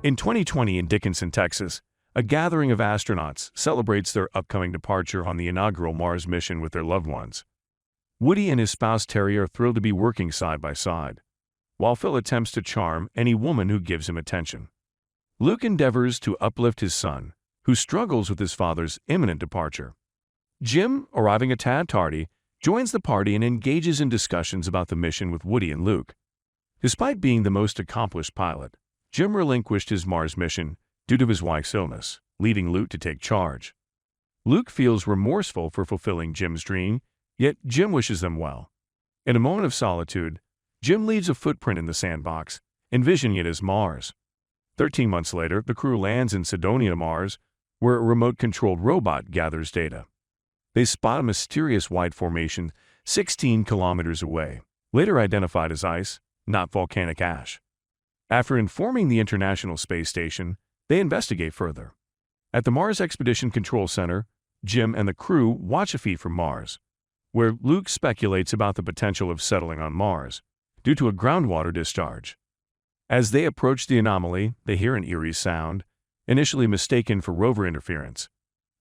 In 2020 in Dickinson, Texas, a gathering of astronauts celebrates their upcoming departure on the inaugural Mars mission with their loved ones. Woody and his spouse Terry are thrilled to be working side by side, while Phil attempts to charm any woman who gives him attention. Luke endeavors to uplift his son, who struggles with his father's imminent departure. Jim, arriving a tad tardy, joins the party and engages in discussions about the mission with Woody and Luke. Despite being the most accomplished pilot, Jim relinquished his Mars mission due to his wife's illness, leaving Luke to take charge. Luke feels remorseful for fulfilling Jim's dream, yet Jim wishes them well. In a moment of solitude, Jim leaves a footprint in the sandbox, envisioning it as Mars. 13 months later, the crew lands in Cydonia, Mars, where a remote-controlled robot gathers data. They spot a mysterious white formation 16 kilometers away, later identified as ice, not volcanic ash. After informing the International Space Station, they investigate further. At the Mars Expedition Control Center, Jim and the crew watch a feed from Mars, where Luke speculates about the potential of settling on Mars due to a groundwater discharge. As they approach the anomaly, they hear an eerie sound, initially mistaken for rover interference.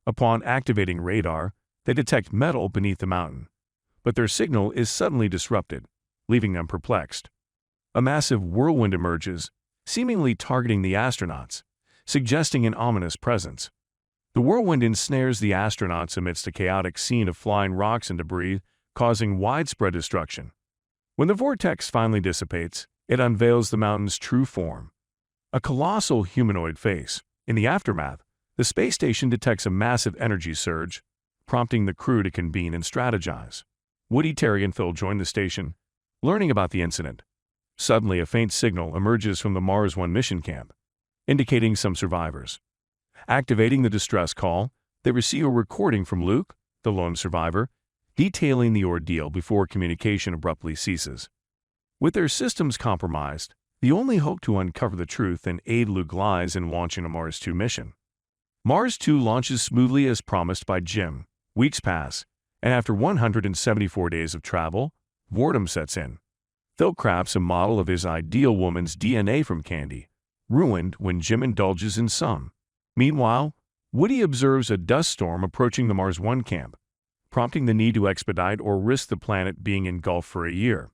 Upon activating radar, they detect metal beneath the mountain, but their signal is suddenly disrupted, leaving them perplexed. A massive whirlwind emerges, seemingly targeting the astronauts, suggesting an ominous presence. The whirlwind ensnares the astronauts amidst a chaotic scene of flying rocks and debris, causing widespread destruction. When the vortex finally dissipates, it unveils the mountain's true form, a colossal humanoid face. In the aftermath, the space station detects a massive energy surge, prompting the crew to convene and strategize. Woody, Terry, and Phil join the station, learning about the incident. Suddenly, a faint signal emerges from the Mars 1 mission camp, indicating some survivors. Activating the distress call, they receive a recording from Luke, the lone survivor, detailing the ordeal before communication abruptly ceases. With their systems compromised, the only hope to uncover the truth and aid Luke lies in launching a Mars 2 mission. Mars 2 launches smoothly as promised by Jim. Weeks pass, and after 174 days of travel, boredom sets in. Phil crafts a model of his ideal woman's DNA from candy, ruined when Jim indulges in some. Meanwhile, Woody observes a dust storm approaching the Mars 1 camp, prompting the need to expedite or risk the planet being engulfed for a year.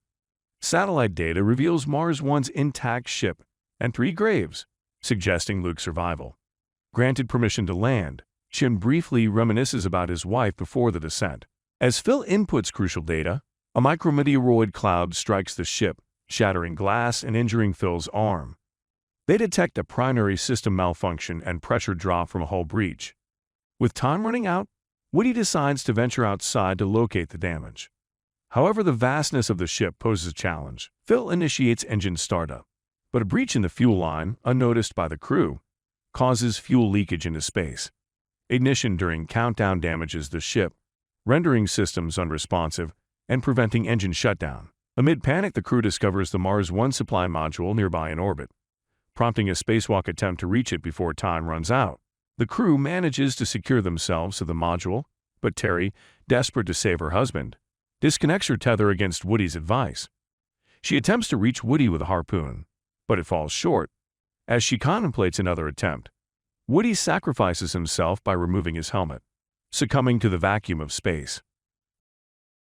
Satellite data reveals Mars 1's intact ship and 3 graves, suggesting Luke's survival. Granted permission to land, Jim briefly reminisces about his wife before the descent. As Phil inputs crucial data, a micrometeoroid cloud strikes the ship, shattering glass and injuring Phil's arm. They detect a primary system malfunction and pressure drop from a hull breach. With time running out, Woody decides to venture outside to locate the damage. However, the vastness of the ship poses a challenge. Phil initiates engine startup, but a breach in the fuel line, unnoticed by the crew, causes fuel leakage into space. Ignition during countdown damages the ship, rendering systems unresponsive and preventing engine shutdown. Amid panic, the crew discovers the Mars 1 supply module nearby in orbit, prompting a spacewalk attempt to reach it before time runs out. The crew manages to secure themselves to the module, but Terry, desperate to save her husband, disconnects her tether against Woody's advice. She attempts to reach Woody with a harpoon, but it falls short. As she contemplates another attempt, Woody sacrifices himself by removing his helmet, succumbing to the vacuum of space.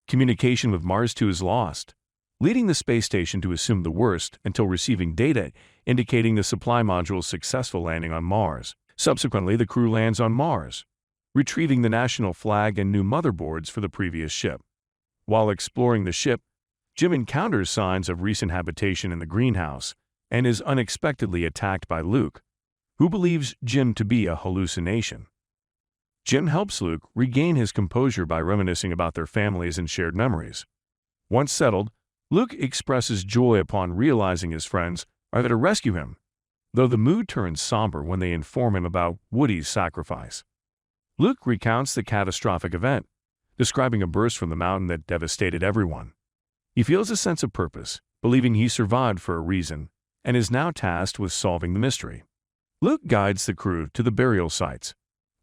Communication with Mars 2 is lost, leading the space station to assume the worst until receiving data indicating the supply module's successful landing on Mars. Subsequently, the crew lands on Mars, retrieving the national flag and new motherboards for the previous ship. While exploring the ship, Jim encounters signs of recent habitation in the greenhouse and is unexpectedly attacked by Luke, who believes Jim to be a hallucination. Jim helps Luke regain his composure by reminiscing about their families and shared memories. Once settled, Luke expresses joy upon realizing his friends are there to rescue him, though the mood turns somber when they inform him about Woody's sacrifice. Luke recounts the catastrophic event, describing a burst from the mountain that devastated everyone. He feels a sense of purpose, believing he survived for a reason, and is now tasked with solving the mystery. Luke guides the crew to the burial sites,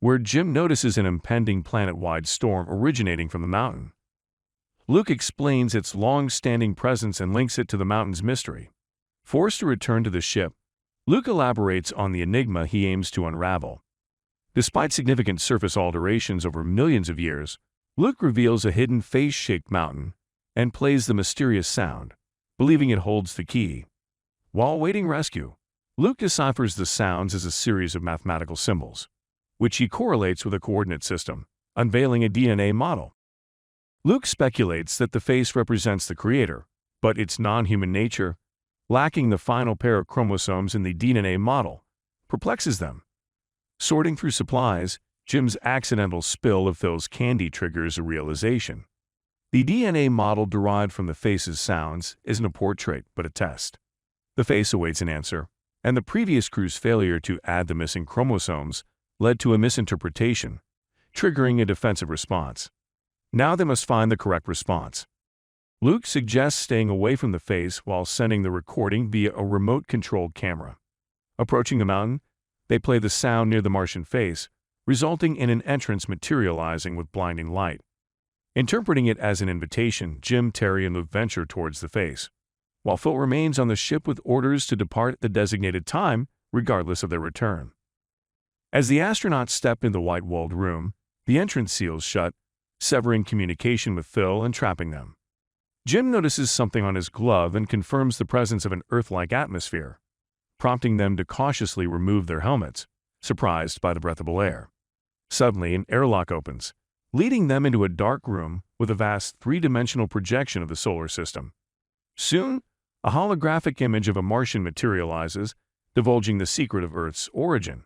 where Jim notices an impending planet-wide storm originating from the mountain. Luke explains its long-standing presence and links it to the mountain's mystery. Forced to return to the ship, Luke elaborates on the enigma he aims to unravel. Despite significant surface alterations over millions of years, Luke reveals a hidden face-shaped mountain and plays the mysterious sound, believing it holds the key. While awaiting rescue, Luke deciphers the sounds as a series of mathematical symbols, which he correlates with a coordinate system, unveiling a DNA model. Luke speculates that the face represents the creator, but its non-human nature, lacking the final pair of chromosomes in the DNA model, perplexes them. Sorting through supplies, Jim's accidental spill of Phil's candy triggers a realization. The DNA model derived from the face's sounds isn't a portrait, but a test. The face awaits an answer, and the previous crew's failure to add the missing chromosomes led to a misinterpretation, triggering a defensive response. Now they must find the correct response. Luke suggests staying away from the face while sending the recording via a remote-controlled camera. Approaching the mountain, they play the sound near the Martian face, resulting in an entrance materializing with blinding light. Interpreting it as an invitation, Jim, Terry, and Luke venture towards the face, while Phil remains on the ship with orders to depart at the designated time, regardless of their return. As the astronauts step in the white-walled room, the entrance seals shut, severing communication with Phil and trapping them. Jim notices something on his glove and confirms the presence of an Earth-like atmosphere, prompting them to cautiously remove their helmets, surprised by the breathable air. Suddenly, an airlock opens, leading them into a dark room with a vast three-dimensional projection of the solar system. Soon, a holographic image of a Martian materializes, divulging the secret of Earth's origin.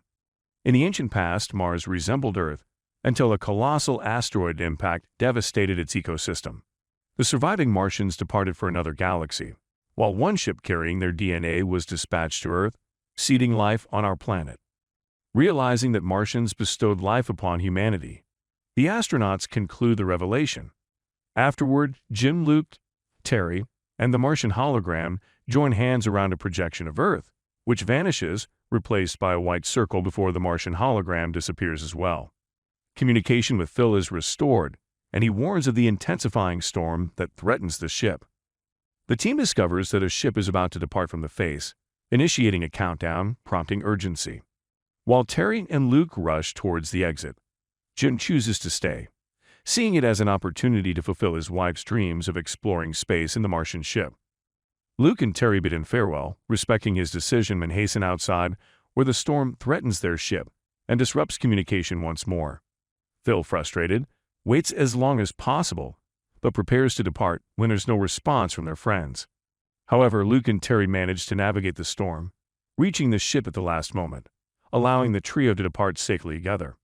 In the ancient past, Mars resembled Earth until a colossal asteroid impact devastated its ecosystem. The surviving Martians departed for another galaxy, while one ship carrying their DNA was dispatched to Earth, seeding life on our planet. Realizing that Martians bestowed life upon humanity, the astronauts conclude the revelation. Afterward, Jim, Luke, Terry, and the Martian hologram join hands around a projection of Earth, which vanishes, replaced by a white circle before the Martian hologram disappears as well. Communication with Phil is restored, and he warns of the intensifying storm that threatens the ship. The team discovers that a ship is about to depart from the face, initiating a countdown, prompting urgency. While Terry and Luke rush towards the exit, Jim chooses to stay, seeing it as an opportunity to fulfill his wife's dreams of exploring space in the Martian ship. Luke and Terry bid him farewell, respecting his decision, and hasten outside, where the storm threatens their ship and disrupts communication once more. Phil, frustrated, waits as long as possible, but prepares to depart when there's no response from their friends. However, Luke and Terry manage to navigate the storm, reaching the ship at the last moment, allowing the trio to depart safely together.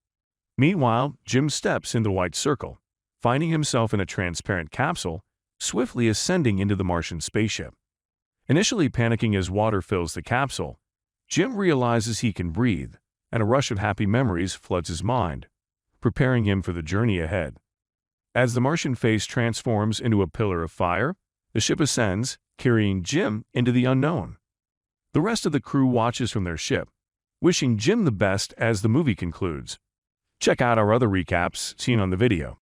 Meanwhile, Jim steps in the white circle, finding himself in a transparent capsule, swiftly ascending into the Martian spaceship. Initially panicking as water fills the capsule, Jim realizes he can breathe, and a rush of happy memories floods his mind, preparing him for the journey ahead. As the Martian face transforms into a pillar of fire, the ship ascends, carrying Jim into the unknown. The rest of the crew watches from their ship, wishing Jim the best as the movie concludes. Check out our other recaps seen on the video.